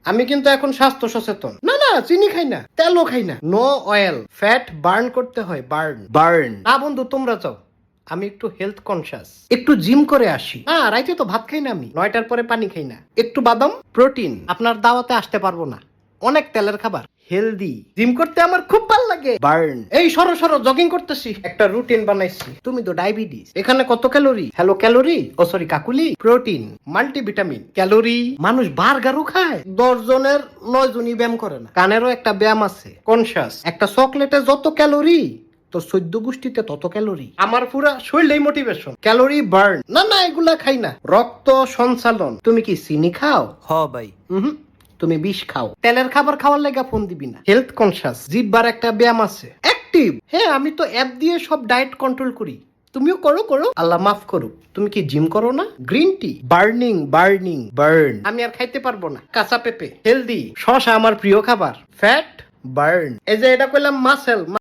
আমি কিন্তু এখন স্বাস্থ্য সচেতন। না না, চিনি খাই না, তেলও খাই না, নো অয়েল। ফ্যাট বার্ন করতে হয়, বার্ন বার্ন। না বন্ধু, তোমরা চাও আমি একটু হেলথ কনসিয়াস, একটু জিম করে আসি। না, রাইতে তো ভাত খাই না, আমি 9টার পরে পানি খাই না। একটু বাদাম প্রোটিন। আপনার দাওয়াতে আসতে পারবো না, অনেক তেলের খাবার। হেলদি জিম করতে আমার খুব ভালো লাগে। বার্ন। এই সরো সরো, জগিং করতেছি, একটা রুটিন বানাইছি। তুমি তো ডায়াবেটিস, এখানে কত calorie? Hello calorie, oh sorry Kakuli. Protein, multivitamin, calorie. মানুষ বার্গারও খায়, 10 জনের 9 জনই ব্যায়াম করে না। কানেরও একটা ব্যায়াম আছে, কনসিয়াস। একটা চকলেটে যত ক্যালোরি, তো 14 গোষ্ঠীতে তত ক্যালোরি। আমার পুরা শরীরেই মোটিভেশন, ক্যালোরি বার্ন। না না, এগুলা খাই না। রক্ত সঞ্চালন। তুমি কি চিনি খাও? হ ভাই। তুমি বিষ খাও। তেলের খাবার খাওয়ার লেগা ফোন দিবি না। হেলথ কনসিয়াস, জিব্বার একটা ব্যায়াম আছে, অ্যাক্টিভ। হ্যাঁ, আমি তো অ্যাপ দিয়ে সব ডায়েট কন্ট্রোল করি। তুমিও করো করো, আল্লাহ মাফ করুক। তুমি কি জিম করো না? Green tea, burning burning burn. আমি আর খাইতে পারবো না। কাঁচা পেঁপে, হেলদি। শশা আমার প্রিয় খাবার। Fat burn. এই যে এটা কইলাম মাসেল।